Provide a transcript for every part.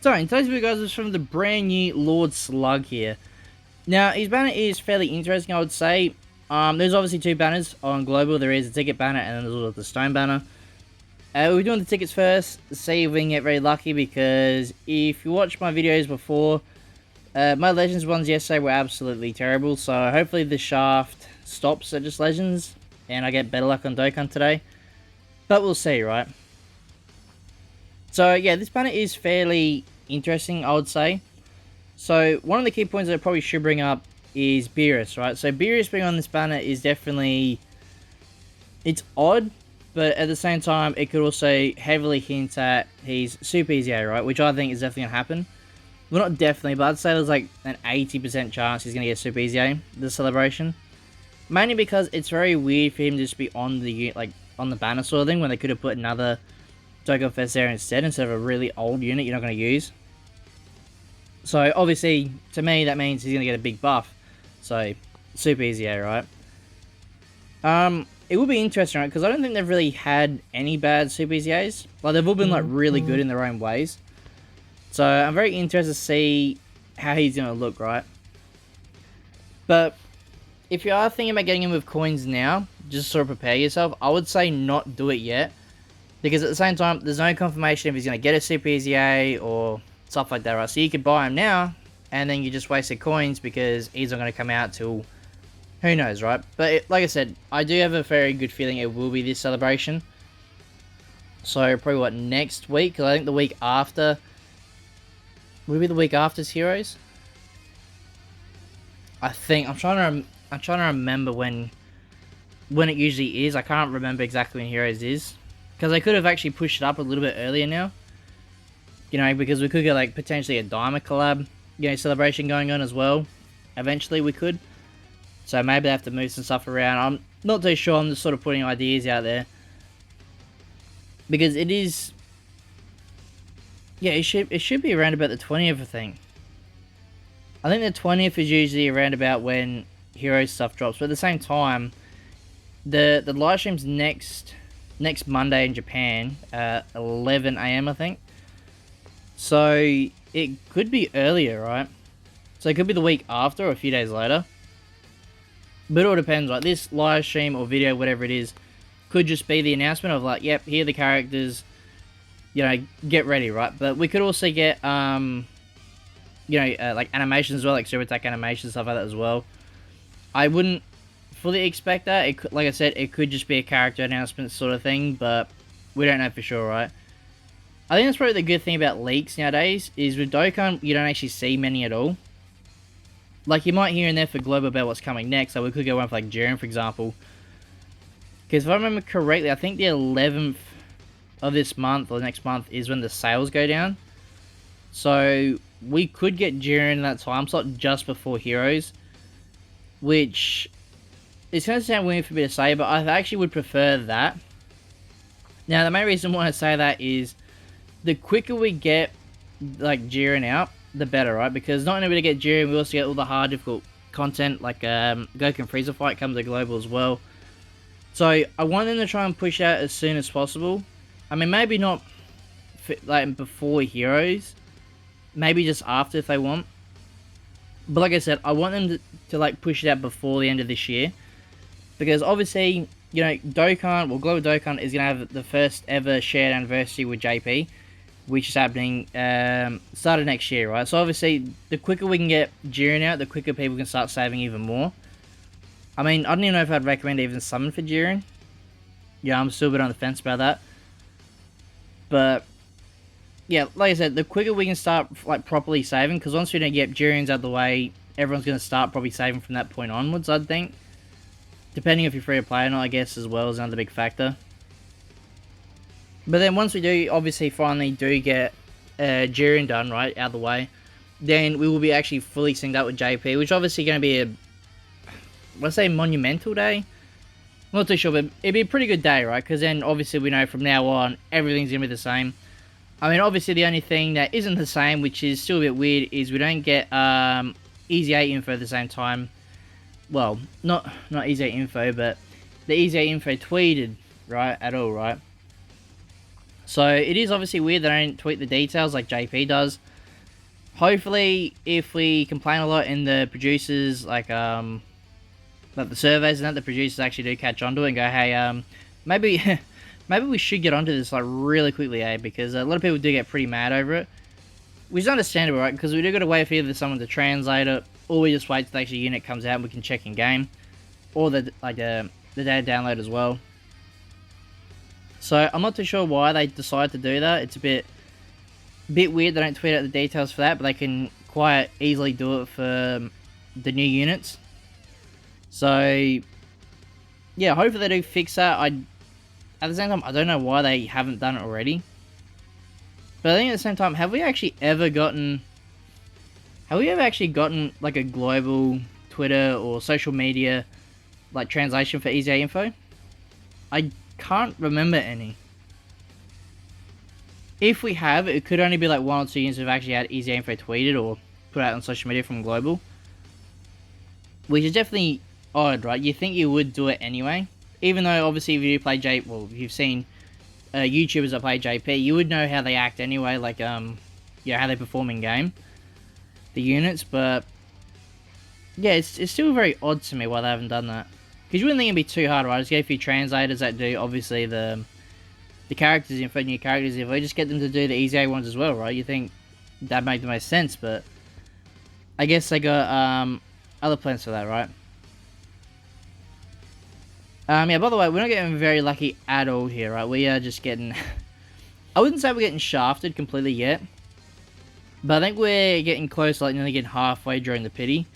So, in today's video, guys, is from the brand new Lord Slug here. Now, his banner is fairly interesting, I would say. There's obviously two banners on Global. There is a ticket banner, and then there's also the stone banner. We're doing the tickets first, see if we can get very lucky, because if you watch my videos before, my Legends ones yesterday were absolutely terrible, so hopefully the shaft stops at just Legends, and I get better luck on Dokkan today. But we'll see, right? So, yeah, this banner is fairly interesting, I would say. So, one of the key points that I probably should bring up is Beerus, right? So, Beerus being on this banner is definitely... it's odd, but at the same time, it could also heavily hint at his Super EZA, right? Which I think is definitely going to happen. Well, not definitely, but I'd say there's like an 80% chance he's going to get Super EZA this celebration. Mainly because it's very weird for him to just be on the, on the banner sort of thing, when they could have put another DokkanFest there instead of a really old unit you're not going to use. So, obviously, to me, that means he's going to get a big buff. So, Super EZA, right? It will be interesting, right? Because I don't think they've really had any bad Super EZAs. Like, they've all been, like, really good in their own ways. So, I'm very interested to see how he's going to look, right? But, if you are thinking about getting him with coins now, just sort of prepare yourself. I would say not do it yet. Because at the same time, there's no confirmation if he's going to get a Super EZA or stuff like that, right? So you could buy him now, and then you just wasted coins because he's not going to come out till who knows, right? But like I said, I do have a very good feeling it will be this celebration. So probably what, next week? Because I think the week after... would it be the week after's Heroes? I think I'm trying to remember when it usually is. I can't remember exactly when Heroes is. Because they could have actually pushed it up a little bit earlier now. You know, because we could get, like, potentially a Diamond collab, you know, celebration going on as well. Eventually we could. So maybe they have to move some stuff around. I'm not too sure. I'm just sort of putting ideas out there. Because it is... yeah, it should be around about the 20th, I think. I think the 20th is usually around about when Hero stuff drops. But at the same time, the live stream's next Monday in Japan, 11 AM, I think. So, it could be earlier, right? So, it could be the week after or a few days later. But it all depends, like, this live stream or video, whatever it is, could just be the announcement of, like, yep, here are the characters, you know, get ready, right? But we could also get, you know, like, animations as well, like Super Attack animations, stuff like that as well. I wouldn't fully expect that. It could, like I said, it could just be a character announcement sort of thing, but we don't know for sure, right? I think that's probably the good thing about leaks nowadays, is with Dokkan, you don't actually see many at all. Like, you might hear in there for Global about what's coming next, so we could go on for, like, Jiren, for example. Because if I remember correctly, I think the 11th of this month, or next month, is when the sales go down. So, we could get Jiren in that time slot just before Heroes, which... it's going to sound weird for me to say, but I actually would prefer that. Now, the main reason why I say that is the quicker we get, like, Jiren out, the better, right? Because not only do we get Jiren, we also get all the hard, difficult content, like Dokkan Freezer Fight comes to Global as well. So, I want them to try and push out as soon as possible. I mean, maybe not, like, before Heroes. Maybe just after if they want. But like I said, I want them to like, push it out before the end of this year. Because obviously, you know, Dokkan, well, Global Dokkan is going to have the first ever shared anniversary with JP, which is happening start of next year, right? So obviously, the quicker we can get Jiren out, the quicker people can start saving even more. I mean, I don't even know if I'd recommend even summon for Jiren. Yeah, I'm still a bit on the fence about that. But, yeah, like I said, the quicker we can start, like, properly saving, because once we don't get Jiren's out of the way, everyone's going to start probably saving from that point onwards, I'd think. Depending if you're free to play or not, I guess, as well, is another big factor. But then once we do, obviously, finally do get Jiren done, right, out of the way, then we will be actually fully synced up with JP, which is obviously going to be a, let's say, monumental day. I'm not too sure, but it'd be a pretty good day, right? Because then, obviously, we know from now on, everything's going to be the same. I mean, obviously, the only thing that isn't the same, which is still a bit weird, is we don't get EZA info at the same time. Well, not EZA info, but the EZA info tweeted, right, at all, right? So, it is obviously weird that I don't tweet the details like JP does. hopefully, if we complain a lot in the producers, like the surveys and that, the producers actually do catch on to it and go, hey, maybe maybe we should get onto this like really quickly, because a lot of people do get pretty mad over it. Which is understandable, right? Because we do got to wait for either someone to translate it, or we just wait till the actual unit comes out and we can check in game, or the data download as well. So I'm not too sure why they decided to do that. It's a bit weird. They don't tweet out the details for that, but they can quite easily do it for the new units. So yeah, hopefully they do fix that. At the same time, I don't know why they haven't done it already. But I think at the same time, have we actually ever gotten like a global Twitter or social media like translation for EZA info? I can't remember any. If we have, it could only be like 1 or 2 units who've actually had EZA info tweeted or put out on social media from global. Which is definitely odd, right? You think you would do it anyway. Even though obviously if you play if you've seen YouTubers that play JP, you would know how they act anyway, like how they perform in game, the units. But yeah, it's still very odd to me why they haven't done that. Because you wouldn't think it'd be too hard, right? Just get a few translators that do obviously the characters info, new characters info. Just get them to do the EZA ones as well, right? You think that'd make the most sense, but I guess they got other plans for that, right? Yeah, by the way, we're not getting very lucky at all here, right? We are just getting... I wouldn't say we're getting shafted completely yet. But I think we're getting close, like nearly getting halfway during the pity.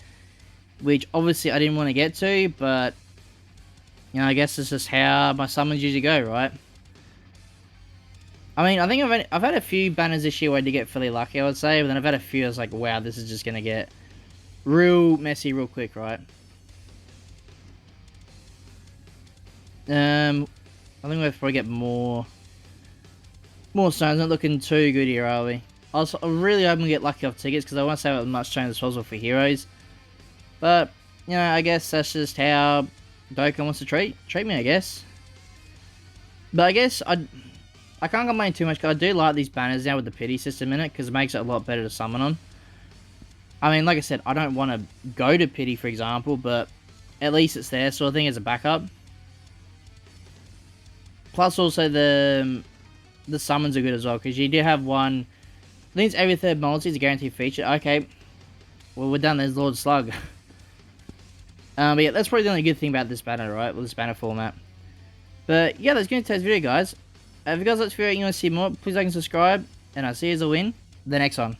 Which, obviously, I didn't want to get to, but... You know, I guess this is how my summons usually go, right? I mean, I think I've had a few banners this year where I did get fairly lucky, I would say. But then I've had a few I was like, wow, this is just going to get real messy real quick, right? I think we'll probably get more stones. Not looking too good here, are we? I really hoping we get lucky off tickets because I want to save as much stones as possible for heroes. But you know, I guess that's just how Dokkan wants to treat me, I guess. But I guess I can't complain too much because I do like these banners now with the pity system in it because it makes it a lot better to summon on. I mean, like I said, I don't want to go to pity, for example, but at least it's there, sort of thing, as a backup. Plus, also the summons are good as well because you do have one. I think it's every third multi is a guaranteed feature. Okay, well we're done. There's Lord Slug. But yeah, that's probably the only good thing about this banner, right? With this banner format. But yeah, that's going to today's video, guys. If you guys like this video and you want to see more, please like and subscribe, and I'll see you as a win the next one.